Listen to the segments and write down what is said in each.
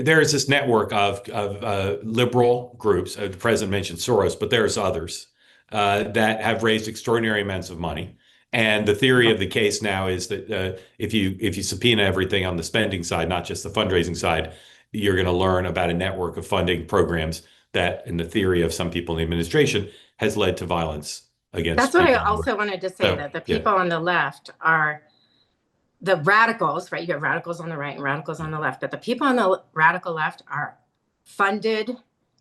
there is this network of liberal groups. The president mentioned Soros, but there's others that have raised extraordinary amounts of money. And the theory of the case now is that if you subpoena everything on the spending side, not just the fundraising side, you're going to learn about a network of funding programs that, in the theory of some people in the administration, has led to violence against That's what I people. also wanted to say, that the people on the left are the radicals, right? You got radicals on the right and radicals on the left, but the people on the radical left are funded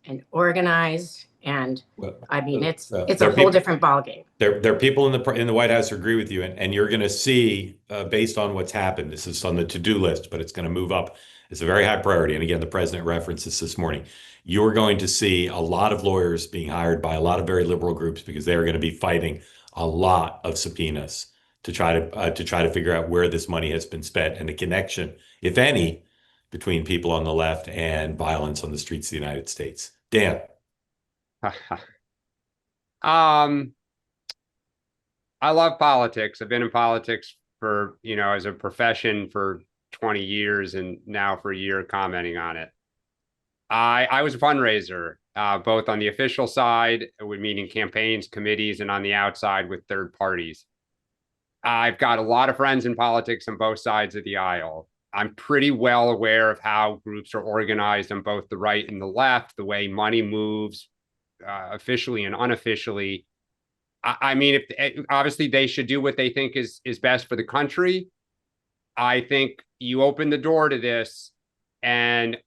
and organized, and I mean, it's a whole different ballgame. There are people in the White House who agree with you, and you're going to see, based on what's happened, this is on the to-do list, but it's going to move up. It's a very high priority. And again, the president referenced this morning. You're going to see a lot of lawyers being hired by a lot of very liberal groups because they're going to be fighting a lot of subpoenas to try to figure out where this money has been spent and the connection, if any, between people on the left and violence on the streets of the United States. Dan. I love politics. I've been in politics for, as a profession for 20 years and now for a year commenting on it. I was a fundraiser, both on the official side, with meeting campaigns, committees, and on the outside with third parties. I've got a lot of friends in politics on both sides of the aisle. I'm pretty well aware of how groups are organized on both the right and the left, the way money moves officially and unofficially. I mean, obviously they should do what they think is best for the country. I think you open the door to this, and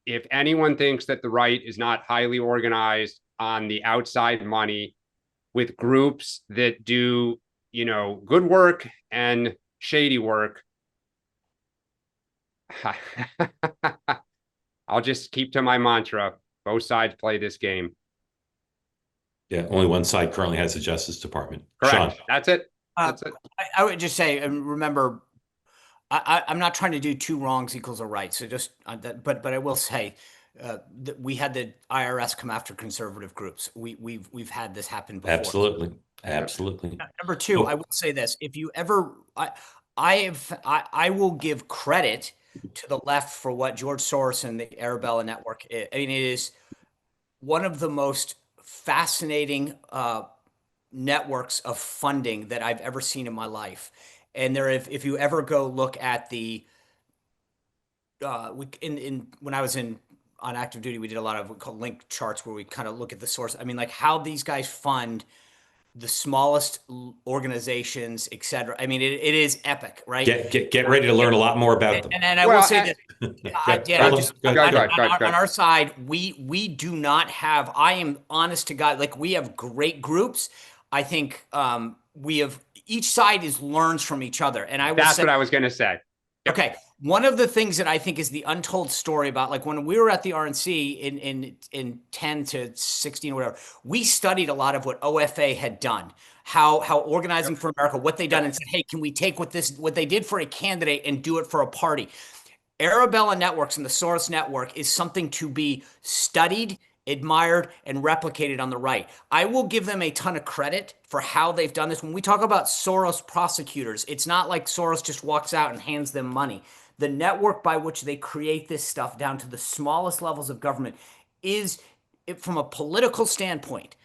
if anyone thinks that the right is not highly organized on the outside money with groups that do, good work and shady work, I'll just keep to my mantra. Both sides play this game. Yeah, only one side currently has a Justice Department. Correct. Sean. That's it. That's it. I would just say, and remember, I'm not trying to do two wrongs equals a right. So just, but I will say, that we had the IRS come after conservative groups. We've had this happen before. Absolutely. Number two, I will say this: if you ever, I will give credit to the left for what George Soros and the Arabella Network. I mean, it is one of the most fascinating networks of funding that I've ever seen in my life. And if you ever go look at the when I was on active duty, we did a lot of what we call link charts, where we kind of look at the source. I mean, like how these guys fund the smallest organizations, et cetera. I mean, it is epic, right? Get ready to learn a lot more about them. And I will say that on our side, we do not have, I am honest to God, like we have great groups. I think we have, each side learns from each other. And that's what I was going to say. Yep. Okay. One of the things that I think is the untold story about, like when we were at the RNC in 10 to 16 or whatever, we studied a lot of what OFA had done, how Organizing for America, what they done, and said, hey, can we take what they did for a candidate and do it for a party? Arabella Networks and the Soros Network is something to be studied, admired, and replicated on the right. I will give them a ton of credit for how they've done this. When we talk about Soros prosecutors, it's not like Soros just walks out and hands them money. The network by which they create this stuff down to the smallest levels of government is, from a political standpoint,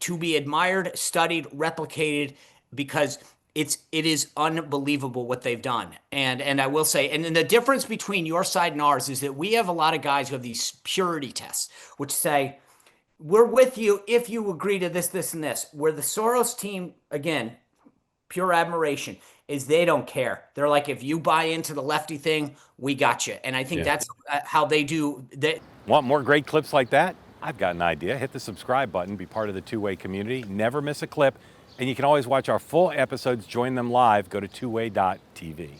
to be admired, studied, replicated, because it is unbelievable what they've done. And I will say, and then the difference between your side and ours is that we have a lot of guys who have these purity tests, which say, we're with you if you agree to this, this, and this. Where the Soros team, again, pure admiration, is they don't care. They're like, if you buy into the lefty thing, we got you. And I think that's how they do. Want more great clips like that? I've got an idea. Hit the subscribe button, be part of the two-way community, never miss a clip. And you can always watch our full episodes, join them live, go to twoway.tv.